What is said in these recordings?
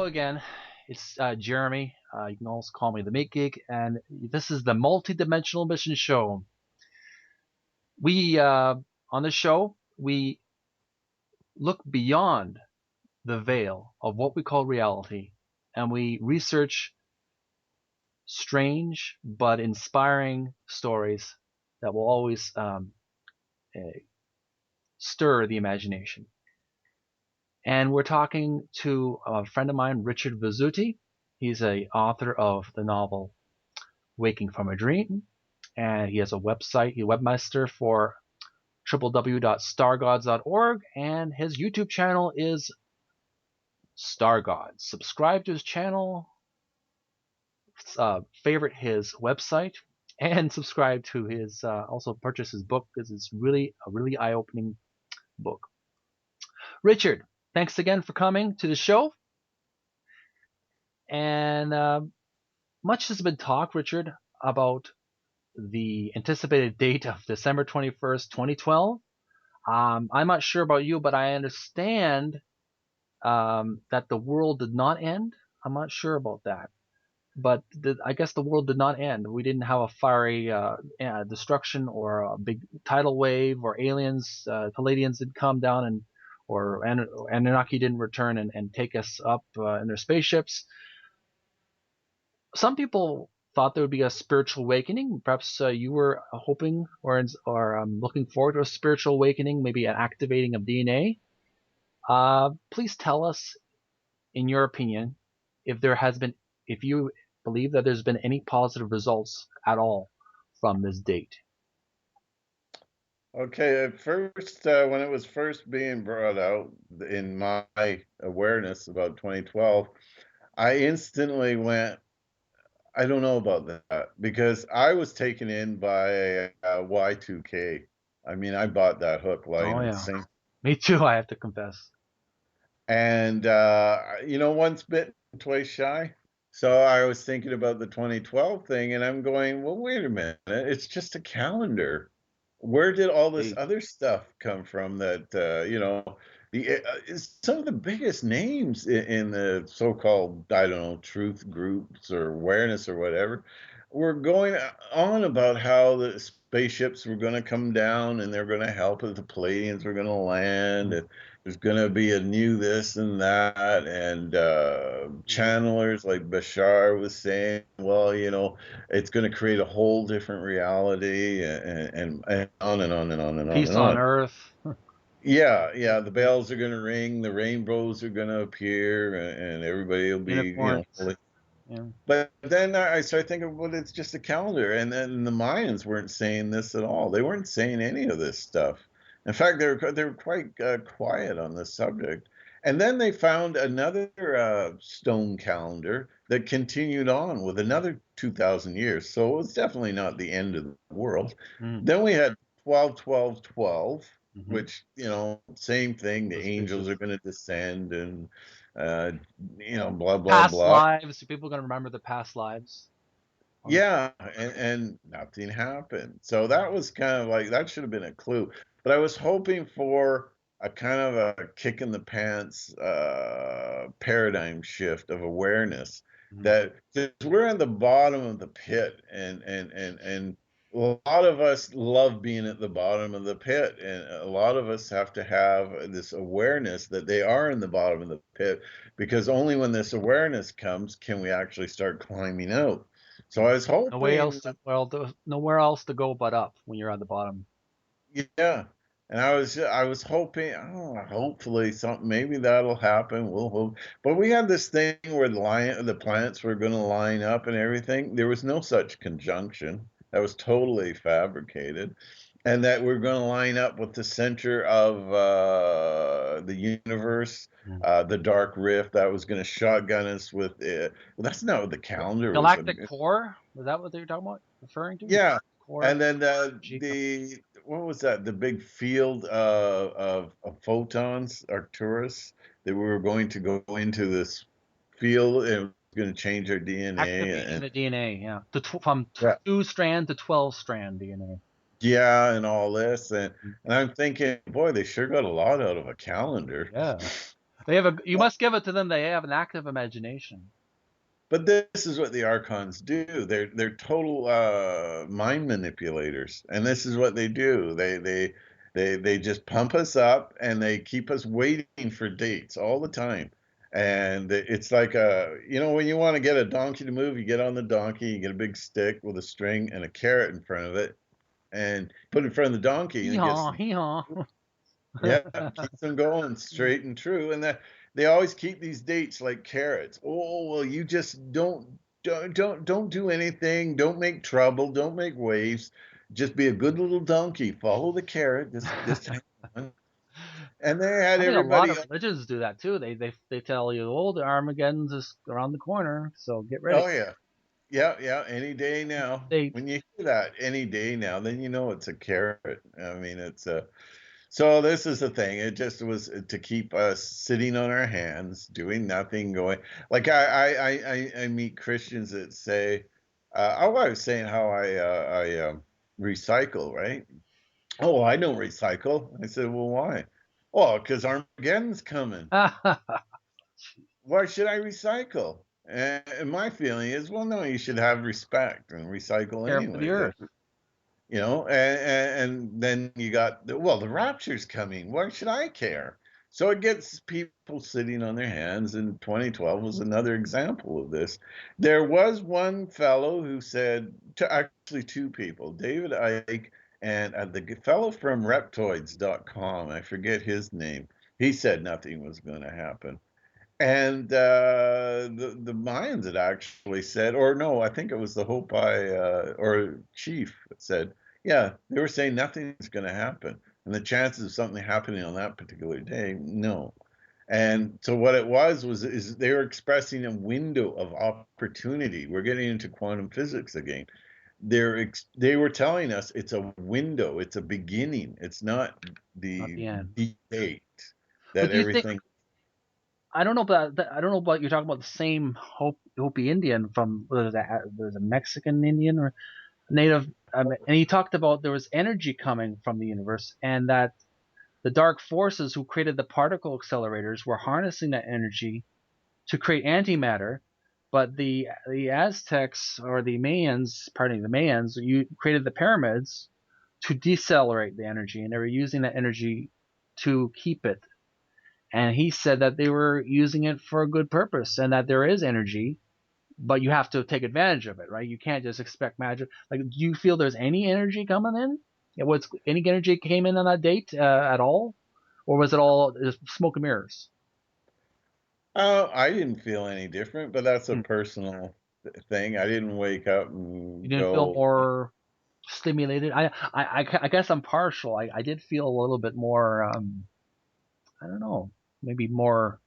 again. It's Jeremy. You can also call me the Meat Geek, and this is the Multidimensional Mission Show. We on the show we look beyond the veil of what we call reality, and we research strange but inspiring stories that will always eh, stir the imagination. And we're talking to a friend of mine, Richard Vizzutti. He's a author of the novel Waking from a Dream, and he has a website, he's a webmaster for www.stargods.org, and his YouTube channel is Star Gods. Subscribe to his channel, favorite his website, and subscribe to his also purchase his book because it's really a really eye-opening book. Richard, thanks again for coming to the show. And much has been talked, Richard, about the anticipated date of December 21st, 2012. I'm not sure about you, but I understand that the world did not end. I'm not sure about that. But I guess the world did not end. We didn't have a fiery destruction or a big tidal wave or aliens, Palladians didn't come down or Anunnaki didn't return and take us up in their spaceships. Some people thought there would be a spiritual awakening. Perhaps you were hoping or looking forward to a spiritual awakening, maybe an activating of DNA. Please tell us, in your opinion, if you believe that there's been any positive results at all from this date. Okay, at first, when it was first being brought out in my awareness about 2012, I instantly went, I don't know about that, because I was taken in by Y2K. I mean, I bought that hook, line, Oh and yeah, sinker. me too. I have to confess. And, once bitten, twice shy. So I was thinking about the 2012 thing, and I'm going, well, wait a minute. It's just a calendar. Where did all this Hey, other stuff come from that, some of the biggest names in the so-called, I don't know, truth groups or awareness or whatever, were going on about how the spaceships were going to come down and they're going to help us, the Palladians were going to land, and there's going to be a new this and that, and channelers like Bashar was saying, well, it's going to create a whole different reality, and on and on and on and on peace and on on. Earth. Yeah, yeah, the bells are going to ring, the rainbows are going to appear, and everybody will be, Unicorns. Yeah. but then I started thinking, well, it's just a calendar. And then the Mayans weren't saying this at all. They weren't saying any of this stuff. In fact, they were quite quiet on this subject. And then they found another stone calendar that continued on with another 2,000 years. So it was definitely not the end of the world. Mm. Then we had 12, 12, 12, Mm-hmm. which, same thing. The angels Suspicious. are going to descend and, uh, blah, blah, Past blah. lives. Are people going to remember the past lives? Yeah, and nothing happened. So that was kind of like that should have been a clue. But I was hoping for a kind of a kick in the pants paradigm shift of awareness Mm. that 'cause we're at the bottom of the pit, and a lot of us love being at the bottom of the pit, and a lot of us have to have this awareness that they are in the bottom of the pit, because only when this awareness comes can we actually start climbing out. So I was No way else hoping, to nowhere else to go but up when you're at the bottom. yeah, and I was hoping, oh, hopefully something, maybe that'll happen. We'll hope. But we had this thing where the planets were going to line up and everything. There was no such conjunction. That was totally fabricated, and that we're going to line up with the center of the universe, Mm. the dark rift that was going to shotgun us with. Well, that's not what the calendar was. Galactic core? Was that what they were talking about? Referring to? Yeah, Core? and then Gee, the what was that? The big field of photons, Arcturus, that we were going to go into this field and it was going to change our DNA, activating and the DNA, yeah. From yeah, 2 strand to 12 strand DNA. yeah, and all this, and I'm thinking, boy, they sure got a lot out of a calendar. Yeah. They have a. You must give it to them. They have an active imagination. But this is what the archons do. They're total mind manipulators, and this is what they do. They just pump us up, and they keep us waiting for dates all the time. And it's like when you want to get a donkey to move, you get on the donkey, you get a big stick with a string and a carrot in front of it, and put it in front of the donkey, and Hee it gets haw, hee haw. yeah, keeps them going straight and true. And that they always keep these dates like carrots. Oh, well, you just don't do anything. Don't make trouble. Don't make waves. Just be a good little donkey. Follow the carrot. Just hang on. And they had I think a lot everybody. of religions do that too. They tell you, oh, the Armageddon's just around the corner, so get ready. Oh yeah, yeah, yeah. Any day now. They When you hear that, any day now, then you know it's a carrot. I mean, it's a. So this is the thing. It just was to keep us sitting on our hands, doing nothing, going like I meet Christians that say, I was saying how I recycle, right? Oh, I don't recycle. I said, well, why? Well, because Armageddon's coming. Why should I recycle? And my feeling is, well, no, you should have respect and recycle care for the anyway. earth. And then you got the rapture's coming. Why should I care? So it gets people sitting on their hands, and 2012 was another example of this. There was one fellow who said, actually two people, David Icke and the fellow from reptoids.com, I forget his name, he said nothing was going to happen. And the Mayans had actually said, or no, I think it was the Hopi or chief that said, yeah, they were saying nothing's going to happen, and the chances of something happening on that particular day, no. And so what it was is they were expressing a window of opportunity. We're getting into quantum physics again. They were telling us it's a window, it's a beginning. It's not Not the the end. date But that do you think? everything. I don't know about I don't know about you're talking about the same Hopi Indian from there's a Mexican Indian or native, and he talked about there was energy coming from the universe, and that the dark forces who created the particle accelerators were harnessing that energy to create antimatter. But the Aztecs or the Mayans, pardon me, the Mayans, you created the pyramids to decelerate the energy, and they were using that energy to keep it. And he said that they were using it for a good purpose, and that there is energy, but you have to take advantage of it, right? You can't just expect magic. Like, do you feel there's any energy coming in? What's any energy came in on that date at all, or was it all just smoke and mirrors? I didn't feel any different, but that's a Hmm. personal thing. I didn't wake up You and didn't feel go, more stimulated? I guess I'm partial. I did feel a little bit more. I don't know, maybe more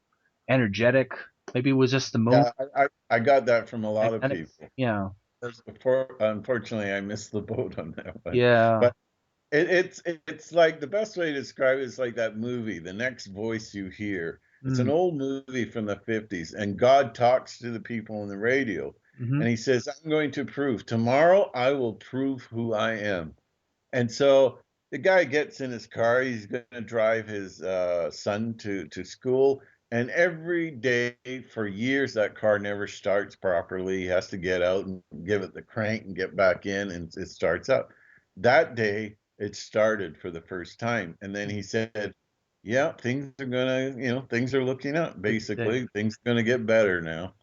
energetic. Maybe it was just the moon. yeah, I got that from a lot of Magnetics. people. Yeah. Unfortunately, I missed the boat on that one. Yeah. But it's like the best way to describe it is like that movie, The Next Voice You Hear. It's an Mm. old movie from the 50s, and God talks to the people on the radio, Hmm. and he says, I'm going to prove, tomorrow I will prove who I am. And so the guy gets in his car. He's going to drive his son to school. And every day for years, that car never starts properly. He has to get out and give it the crank and get back in, and it starts up. That day, it started for the first time. And then he said, yeah, things are going to, things are looking up. Good day. Basically, things are going to get better now.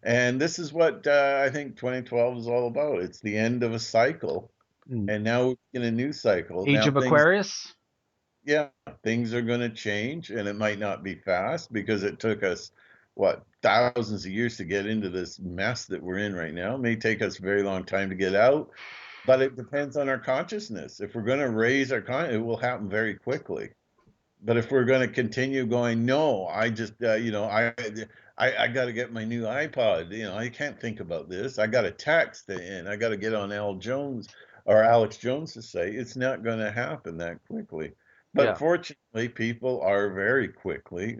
And this is what I think 2012 is all about. It's the end of a cycle, Mm. and now we're in a new cycle. Age Now of things, Aquarius. yeah, things are going to change, and it might not be fast because it took us what thousands of years to get into this mess that we're in right now. It may take us a very long time to get out, but it depends on our consciousness. If we're going to raise our it will happen very quickly. But if we're going to continue going, no, I just, I got to get my new iPod. I can't think about this. I got to text and I got to get on Al Jones or Alex Jones to say it's not going to happen that quickly. But Yeah. fortunately, people are very quickly,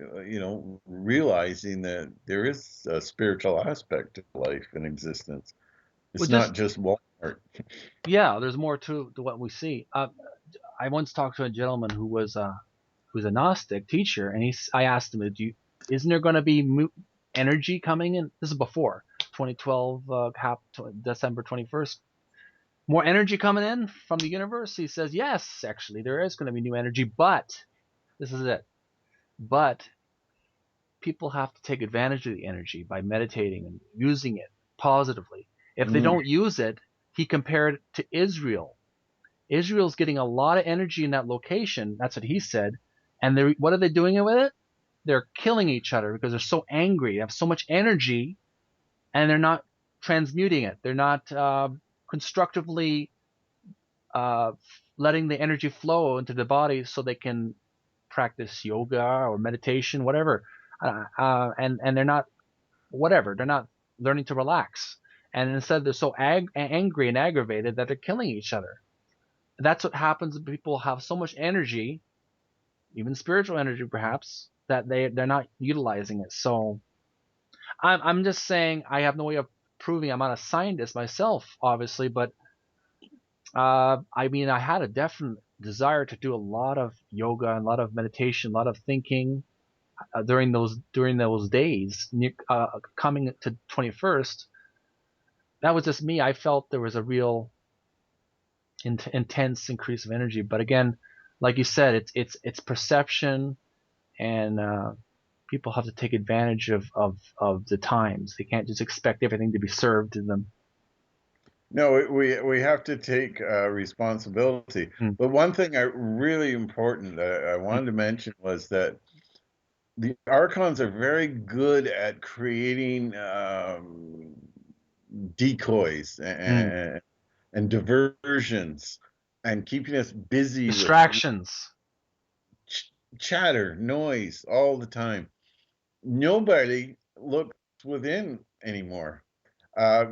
realizing that there is a spiritual aspect to life and existence. Well, It's not just just Walmart. yeah. There's more to what we see. I once talked to a gentleman who was a Gnostic teacher, and I asked him, isn't there going to be energy coming in? This is before 2012, December 21st. More energy coming in from the universe? He says, yes, actually, there is going to be new energy, but this is it. But people have to take advantage of the energy by meditating and using it positively. If they Mm. don't use it, he compared it to Israel. Israel's getting a lot of energy in that location. That's what he said. And what are they doing with it? They're killing each other because they're so angry. They have so much energy, and they're not transmuting it. They're not constructively uh, letting the energy flow into the body so they can practice yoga or meditation, whatever. And they're not whatever. They're not learning to relax. And instead, they're so angry and aggravated that they're killing each other. That's what happens when people have so much energy, even spiritual energy, perhaps, that they're not utilizing it. So I'm just saying I have no way of proving I'm not a scientist myself, obviously, but I mean I had a definite desire to do a lot of yoga and a lot of meditation, a lot of thinking during those days coming to 21st. That was just me. I felt there was a real intense increase of energy, but again, like you said, it's perception, and people have to take advantage of the times. They can't just expect everything to be served to them. No, we have to take responsibility. Mm, But one thing really important that I mm, wanted to mention was that the archons are very good at creating decoys mm. and diversions and keeping us busy with Distractions. chatter, noise all the time. Nobody looks within anymore.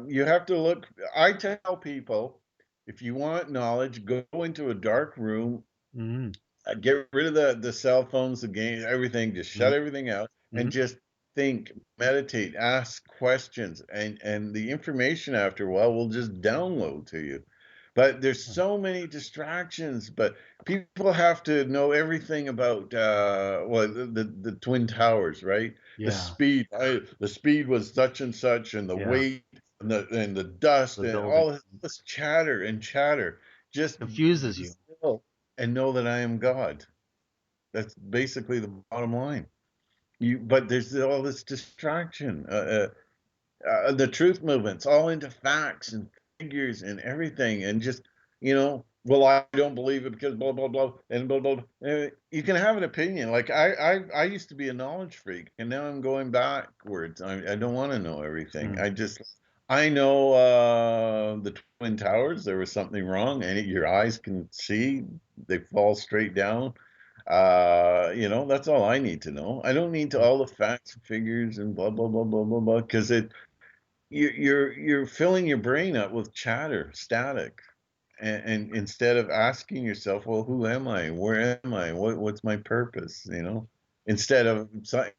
You have to look. I tell people, if you want knowledge, go into a dark room, Mm, get rid of the cell phones, the game, everything. Just mm, shut everything out and mm. just think, meditate, ask questions, and the information after a while will just download to you. But there's so many distractions. But people have to know everything about well the twin towers, right? The Yeah, speed, the speed was such and such, and the yeah. weight and the dust The and building all this chatter and chatter. Just confuses be you. still and know that I am God. That's basically the bottom line. But there's all this distraction. The truth movement's all into facts and figures and everything, and just well, I don't believe it because blah blah blah and blah blah. You can have an opinion. Like I used to be a knowledge freak, and now I'm going backwards. I don't want to know everything. Mm, I know the twin towers. There was something wrong, and your eyes can see they fall straight down. That's all I need to know. I don't need to mm, all the facts and figures and blah blah blah blah blah blah because you're filling your brain up with chatter, static, and instead of asking yourself, well, who am I? Where am I? What's my purpose? Instead of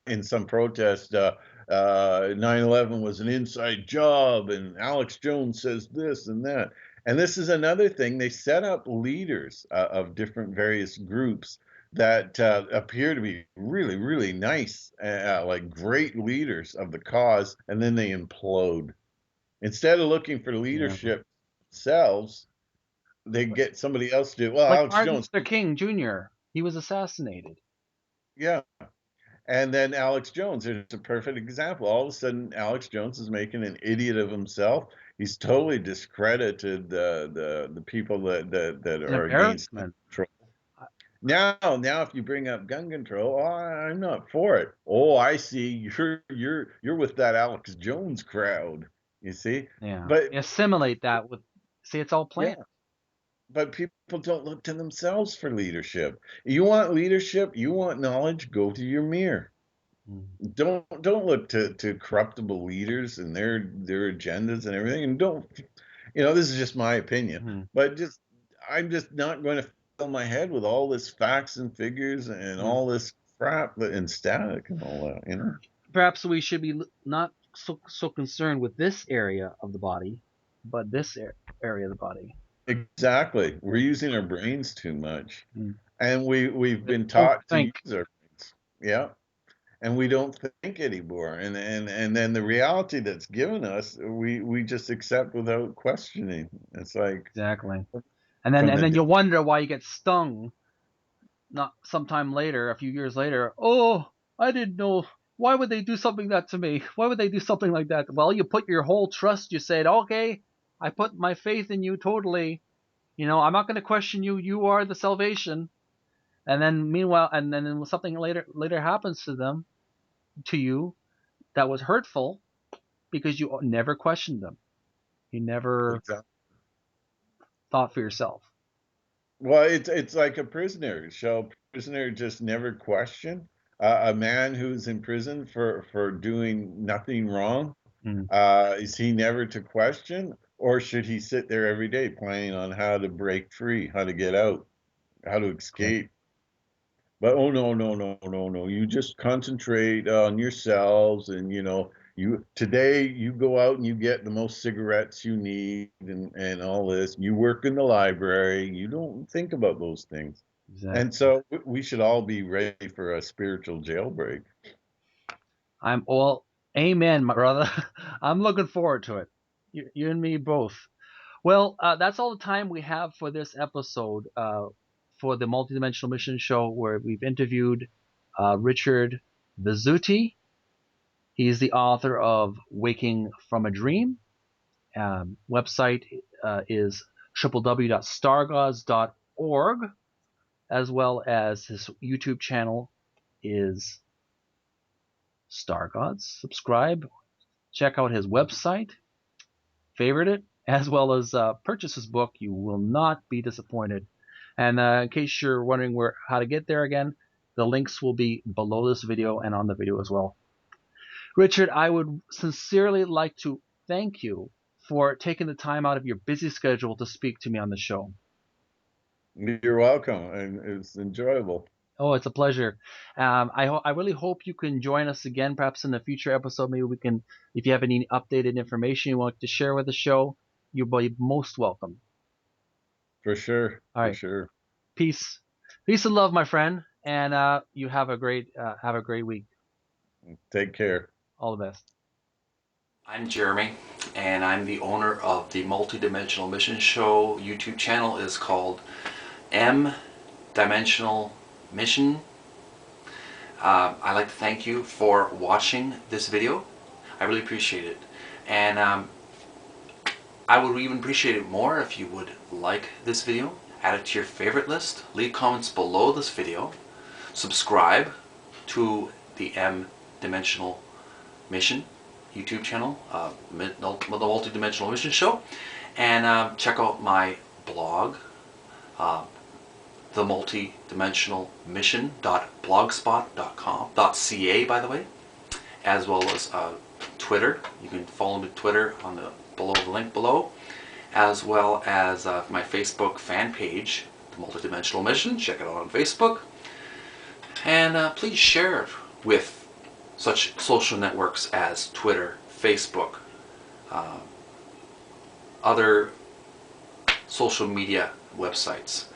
in some protest, 9/11 was an inside job, and Alex Jones says this and that. And this is another thing. They set up leaders of different various groups that appear to be really, really nice, like great leaders of the cause, and then they implode. Instead of looking for yeah. leadership themselves, they get somebody else to do. Well, Like Alex Martin Jones, Luther King Jr. He was assassinated. yeah. And then Alex Jones is a perfect example. All of a sudden, Alex Jones is making an idiot of himself. He's totally discredited the people that An are against gun embarrassment. control. Now, if you bring up gun control, oh, I'm not for it. Oh, I see. You're with that Alex Jones crowd. You see, Yeah. but Assimilate that with. See, it's all yeah, planned. but people don't look to themselves for leadership. You want leadership, you want knowledge, go to your mirror. Mm, Don't look to corruptible leaders and their agendas and everything. And don't this is just my opinion, mm, but I'm just not going to fill my head with all this facts and figures and mm. all this crap and static and all that. Perhaps we should be not so concerned with this area of the body, but this area of the body. Exactly. We're using our brains too much. Mm. And we've They been taught to use overthink. our brains. Yeah. and we don't think anymore. And then the reality that's given us, we just accept without questioning. It's like Exactly. from And the then you'll wonder why you get stung not sometime later, a few years later. Oh, I didn't know. Why would they do something that to me? Why would they do something like that? Well, you put your whole trust. You said, okay, I put my faith in you totally. I'm not going to question you. You are the salvation. And then meanwhile, and then when something later happens to you that was hurtful because you never questioned them. You never exact. thought for yourself. Well, it's like a prisoner. Shall a prisoner just never question a man who's in prison for doing nothing wrong? Mm, Is he never to question, or should he sit there every day planning on how to break free, how to get out, how to okay. escape? But oh no, no, no, no, no. You just concentrate on yourselves, and you today you go out and you get the most cigarettes you need, and all this. You work in the library. You don't think about those things. And Exactly. so we should all be ready for a spiritual jailbreak. I'm all amen, my brother. I'm looking forward to it. You and me both. Well, that's all the time we have for this episode for the Multidimensional Mission Show, where we've interviewed Richard Vizzutti. He's the author of Waking from a Dream. Website is www.stargods.org, as well as his YouTube channel is Star Gods. Subscribe, check out his website, favorite it, as well as purchase his book. You will not be disappointed. And in case you're wondering how to get there again, the links will be below this video and on the video as well. Richard, I would sincerely like to thank you for taking the time out of your busy schedule to speak to me on the show. You're welcome, and it's enjoyable Oh, it's a pleasure. I really hope you can join us again, perhaps in a future episode. Maybe we can, if you have any updated information you want to share with the show, you'll be most welcome. for sure, All for right, sure. peace, peace and love, my friend, and you have a great week. Take care. All the best. I'm Jeremy, and I'm the owner of the Multidimensional Mission Show. YouTube channel is called M Dimensional Mission. I'd like to thank you for watching this video. I really appreciate it. And I would even appreciate it more if you would like this video, add it to your favorite list, leave comments below this video, subscribe to the M Dimensional Mission YouTube channel, the Multidimensional Mission Show, and check out my blog, uh, the Multidimensional Mission.blogspot.com.ca, by the way, as well as Twitter. You can follow me on Twitter on the link below, as well as my Facebook fan page, the Multidimensional Mission. Check it out on Facebook, and please share it with such social networks as Twitter, Facebook, uh, other social media websites,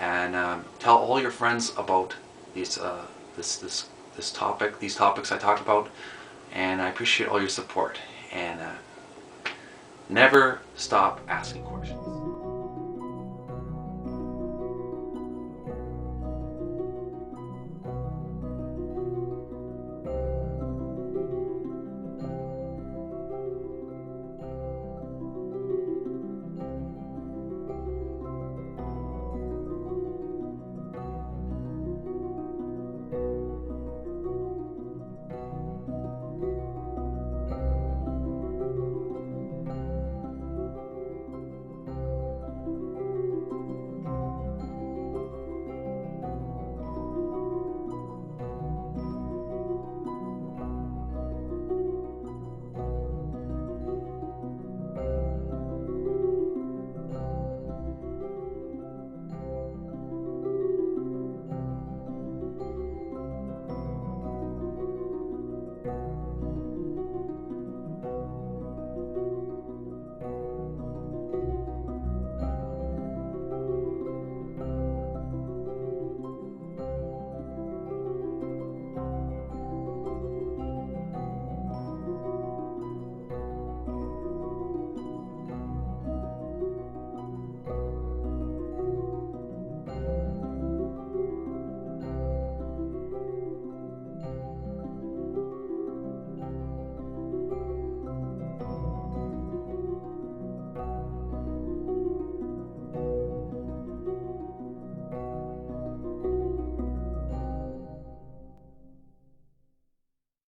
and tell all your friends about these this topic, these topics I talk about. And I appreciate all your support. And never stop asking questions.